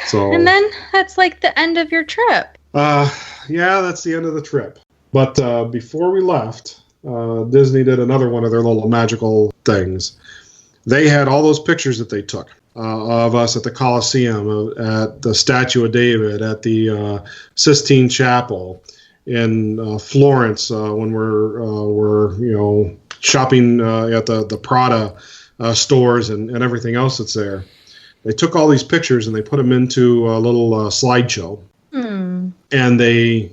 So. And then that's like the end of your trip. Yeah, that's the end of the trip. But before we left, Disney did another one of their little magical things. They had all those pictures that they took of us at the Colosseum, at the Statue of David, at the Sistine Chapel, in Florence when we're you know, shopping at the Prada stores and everything else that's there. They took all these pictures and they put them into a little slideshow, and they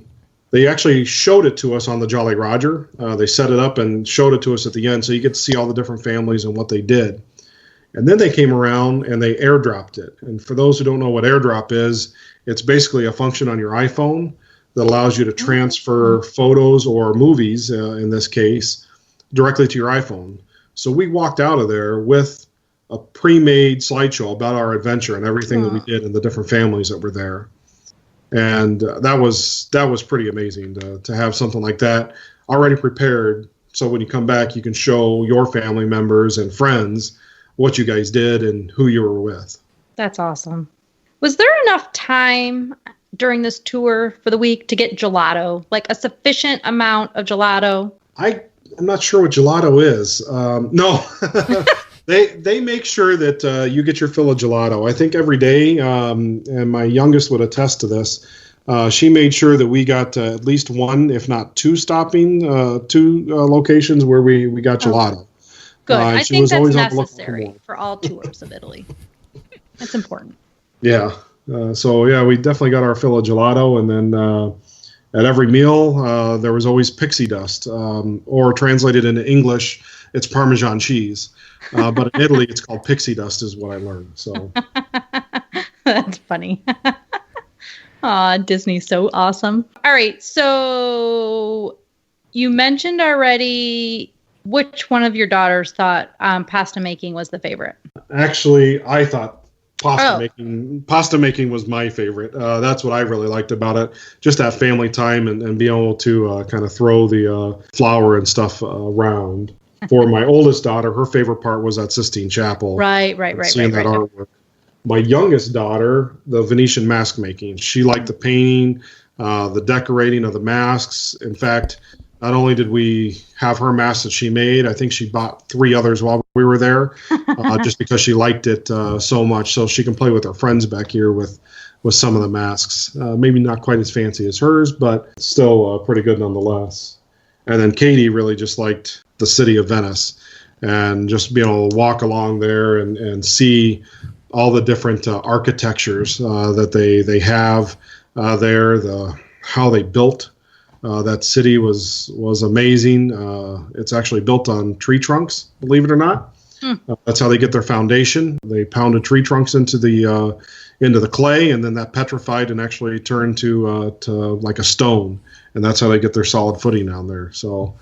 actually showed it to us on the Jolly Roger. They set it up and showed it to us at the end, so you get to see all the different families and what they did. And then they came around and they airdropped it. And for those who don't know what airdrop is, it's basically a function on your iPhone that allows you to transfer photos or movies, in this case, directly to your iPhone. So we walked out of there with a pre-made slideshow about our adventure and everything that we did and the different families that were there. And that was pretty amazing to have something like that already prepared. So when you come back, you can show your family members and friends what you guys did and who you were with. That's awesome. Was there enough time during this tour for the week to get gelato, like a sufficient amount of gelato? I'm not sure what gelato is. No, they make sure that you get your fill of gelato. I think every day, and my youngest would attest to this. She made sure that we got at least one, if not two locations where we got gelato. Good. I think that's necessary for all tours of Italy. That's important. Yeah. So yeah, we definitely got our fill of gelato, and then At every meal, there was always pixie dust, or translated into English, it's Parmesan cheese. But in Italy, it's called pixie dust, is what I learned. So that's funny. Aw, Disney's so awesome. All right, so you mentioned already which one of your daughters thought pasta making was the favorite. Actually, I thought pasta making was my favorite. That's what I really liked about it. Just that family time and being able to kind of throw the flour and stuff around. For my oldest daughter, her favorite part was at Sistine Chapel. Right. Seeing that artwork. My youngest daughter, the Venetian mask making. She liked the painting, the decorating of the masks. In fact, not only did we have her mask that she made, I think she bought 3 others while we were there, just because she liked it so much. So she can play with her friends back here with some of the masks. Maybe not quite as fancy as hers, but still pretty good nonetheless. And then Katie really just liked the city of Venice, and just being able to walk along there and see all the different architectures that they have there. How they built that city was amazing. It's actually built on tree trunks, believe it or not. That's how they get their foundation. They pounded tree trunks into the clay, and then that petrified and actually turned to like a stone, and that's how they get their solid footing down there. So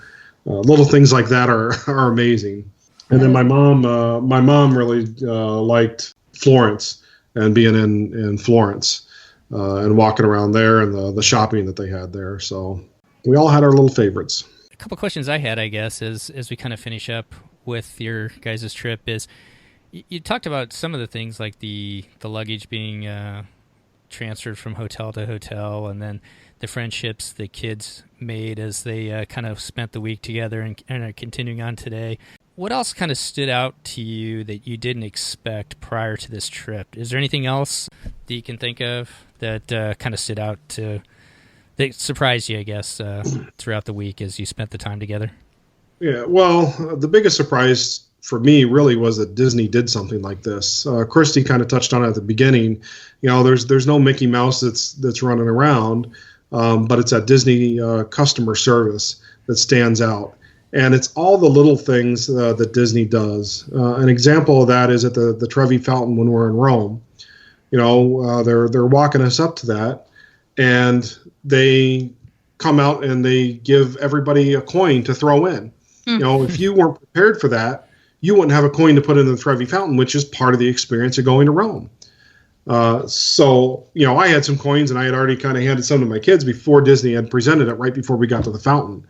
little things like that are amazing. And then my mom really liked Florence and being in Florence and walking around there and the shopping that they had there. So we all had our little favorites. A couple questions I had, I guess, as we kind of finish up with your guys' trip is, you talked about some of the things like the luggage being transferred from hotel to hotel, and then the friendships the kids made as they kind of spent the week together and are continuing on today. What else kind of stood out to you that you didn't expect prior to this trip? Is there anything else that you can think of that kind of stood out that surprised you, I guess, throughout the week as you spent the time together? Yeah, well, the biggest surprise for me really was that Disney did something like this. Christy kind of touched on it at the beginning. You know, there's no Mickey Mouse that's running around, but it's that Disney customer service that stands out. And it's all the little things that Disney does. An example of that is at the Trevi Fountain when we're in Rome. You know, they're walking us up to that, and they come out and they give everybody a coin to throw in. You know, if you weren't prepared for that, you wouldn't have a coin to put in the Trevi Fountain, which is part of the experience of going to Rome. So, you know, I had some coins, and I had already kind of handed some to my kids before Disney had presented it right before we got to the fountain.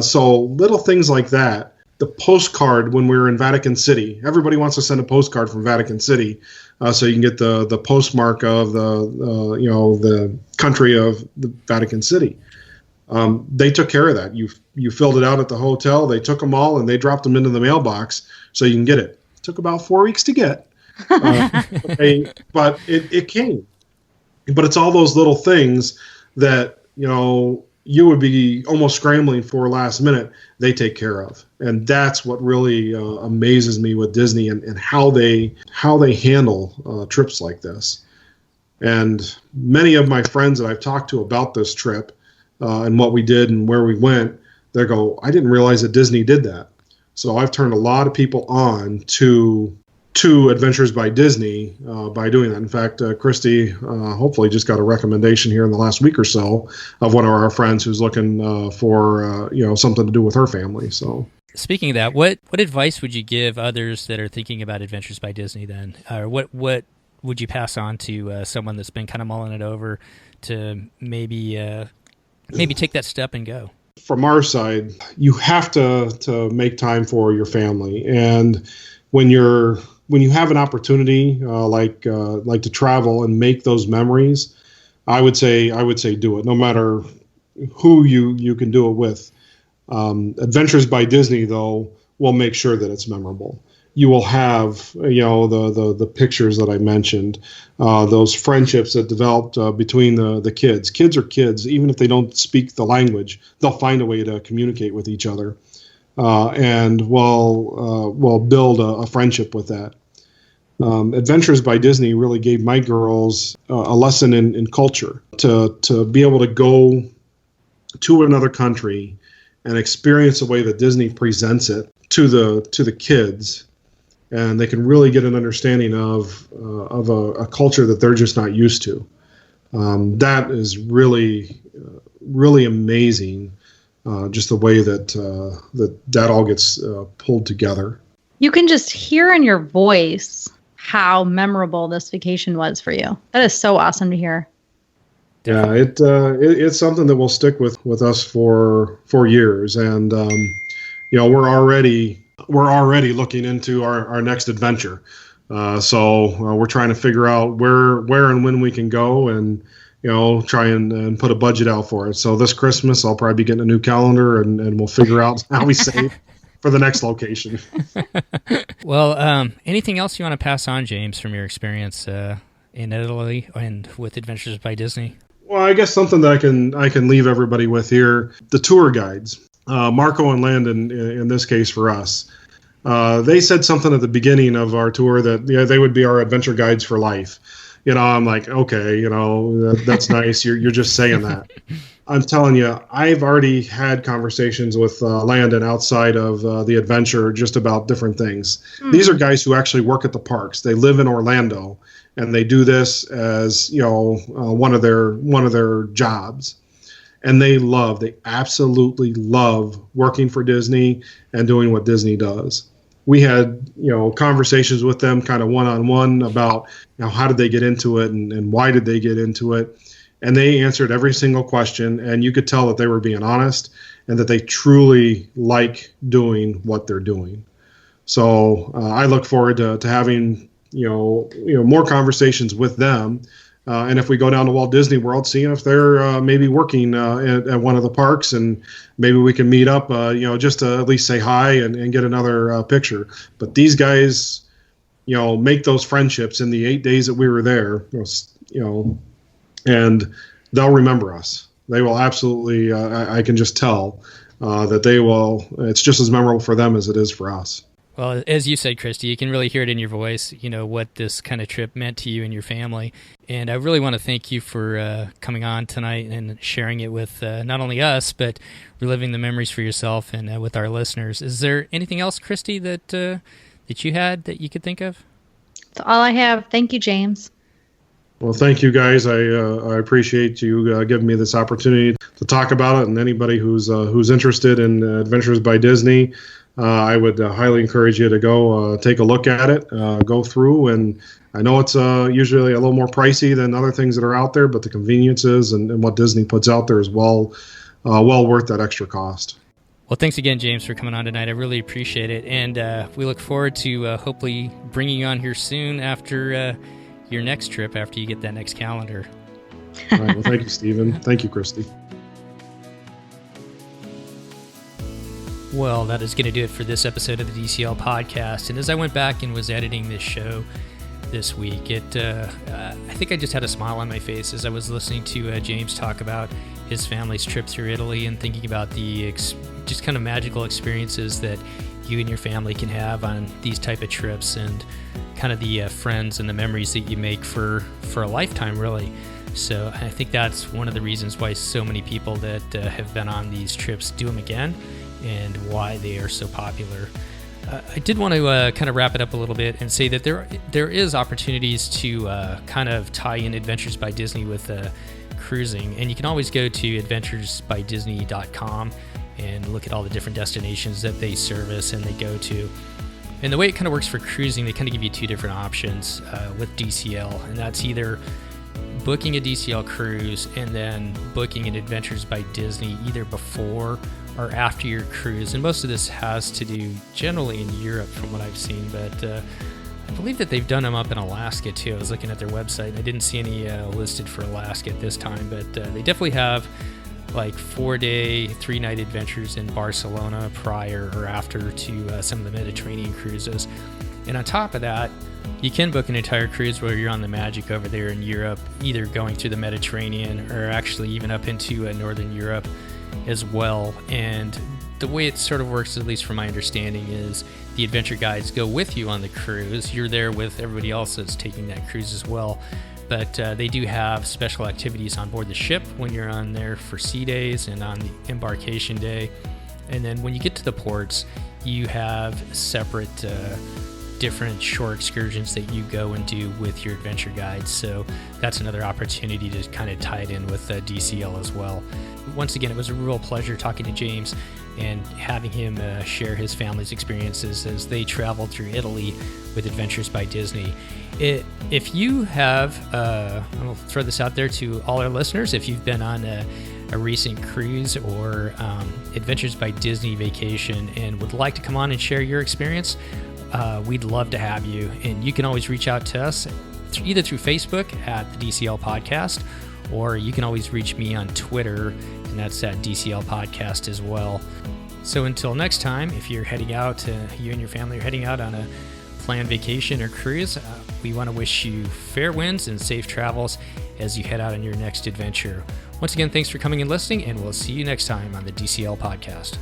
So little things like that. The postcard when we were in Vatican City, everybody wants to send a postcard from Vatican City, so you can get the postmark of the country of the Vatican City. They took care of that. You filled it out at the hotel. They took them all and they dropped them into the mailbox so you can get it. It took about 4 weeks to get, but it came. But it's all those little things that, you know, you would be almost scrambling for last minute, they take care of. And that's what really amazes me with Disney and how they handle trips like this. And many of my friends that I've talked to about this trip and what we did and where we went, they go, I didn't realize that Disney did that. So I've turned a lot of people on to Adventures by Disney by doing that. In fact, Christy hopefully just got a recommendation here in the last week or so of one of our friends who's looking for something to do with her family. So, speaking of that, what advice would you give others that are thinking about Adventures by Disney then? Or what would you pass on to someone that's been kind of mulling it over to maybe take that step and go? From our side, you have to make time for your family, and when you have an opportunity like to travel and make those memories, I would say do it, no matter who you can do it with. Adventures by Disney, though, will make sure that it's memorable. You will have, the pictures that I mentioned, those friendships that developed between the kids. Kids are kids, even if they don't speak the language, they'll find a way to communicate with each other. And we'll build a friendship with that. Adventures by Disney really gave my girls a lesson in culture, to be able to go to another country and experience the way that Disney presents it to the kids, and they can really get an understanding of a culture that they're just not used to. That is really amazing. Just the way that all gets pulled together. You can just hear in your voice how memorable this vacation was for you. That is so awesome to hear. Yeah, it's something that will stick with us for years, and we're already looking into our next adventure. So we're trying to figure out where and when we can go, and try and put a budget out for it. So this Christmas, I'll probably be getting a new calendar, and we'll figure out how we save for the next location. Well, anything else you want to pass on, James, from your experience in Italy and with Adventures by Disney? Well, I guess something that I can leave everybody with here: the tour guides, Marco and Landon, in this case for us. They said something at the beginning of our tour that they would be our adventure guides for life. I'm like, okay, that's nice. You're just saying that. I'm telling you, I've already had conversations with Landon outside of the adventure just about different things. These are guys who actually work at the parks. They live in Orlando, and they do this as one of their jobs. And they absolutely love working for Disney and doing what Disney does. We had, conversations with them kind of one-on-one about, how did they get into it and why did they get into it? And they answered every single question, and you could tell that they were being honest and that they truly like doing what they're doing. So I look forward to having, more conversations with them. And if we go down to Walt Disney World, seeing if they're maybe working at one of the parks, and maybe we can meet up, just to at least say hi and get another picture. But these guys, make those friendships in the 8 days that we were there, and they'll remember us. They will absolutely, I can just tell that they will. It's just as memorable for them as it is for us. Well, as you said, Christy, you can really hear it in your voice, what this kind of trip meant to you and your family. And I really want to thank you for coming on tonight and sharing it with not only us, but reliving the memories for yourself and with our listeners. Is there anything else, Christy, that you had that you could think of? That's all I have. Thank you, James. Well, thank you, guys. I appreciate you giving me this opportunity to talk about it. And anybody who's interested in Adventures by Disney, I would highly encourage you to go take a look at it, go through. And I know it's usually a little more pricey than other things that are out there, but the conveniences and what Disney puts out there is well worth that extra cost. Well, thanks again, James, for coming on tonight. I really appreciate it. And we look forward to hopefully bringing you on here soon after your next trip, after you get that next calendar. All right. Well, thank you, Stephen. Thank you, Christy. Well, that is going to do it for this episode of the DCL podcast. And as I went back and was editing this show this week, I think I just had a smile on my face as I was listening to James talk about his family's trip through Italy and thinking about the just kind of magical experiences that you and your family can have on these type of trips, and kind of the friends and the memories that you make for a lifetime, really. So I think that's one of the reasons why so many people that have been on these trips do them again, and why they are so popular. I did want to kind of wrap it up a little bit and say that there is opportunities to kind of tie in Adventures by Disney with cruising, and you can always go to adventuresbydisney.com and look at all the different destinations that they service and they go to. And the way it kind of works for cruising, they kind of give you two different options with DCL, and that's either booking a DCL cruise and then booking an Adventures by Disney either before or after your cruise. And most of this has to do generally in Europe from what I've seen, but I believe that they've done them up in Alaska too. I was looking at their website and I didn't see any listed for Alaska at this time, but they definitely have like 4-day, 3-night adventures in Barcelona prior or after to some of the Mediterranean cruises. And on top of that, you can book an entire cruise where you're on the Magic over there in Europe, either going through the Mediterranean or actually even up into Northern Europe as well. And the way it sort of works, at least from my understanding, is the adventure guides go with you on the cruise. You're there with everybody else that's taking that cruise as well. but they do have special activities on board the ship when you're on there for sea days and on the embarkation day. And then when you get to the ports, you have separate different shore excursions that you go and do with your adventure guides. So that's another opportunity to kind of tie it in with DCL as well. Once again, it was a real pleasure talking to James and having him share his family's experiences as they traveled through Italy with Adventures by Disney. If you have, I'll throw this out there to all our listeners, if you've been on a recent cruise or Adventures by Disney vacation and would like to come on and share your experience, we'd love to have you. And you can always reach out to us either through Facebook at the DCL Podcast, or you can always reach me on Twitter, and that's at DCL Podcast as well. So until next time, if you're heading out, you and your family are heading out on a planned vacation or cruise, we want to wish you fair winds and safe travels as you head out on your next adventure. Once again, thanks for coming and listening, and we'll see you next time on the DCL Podcast.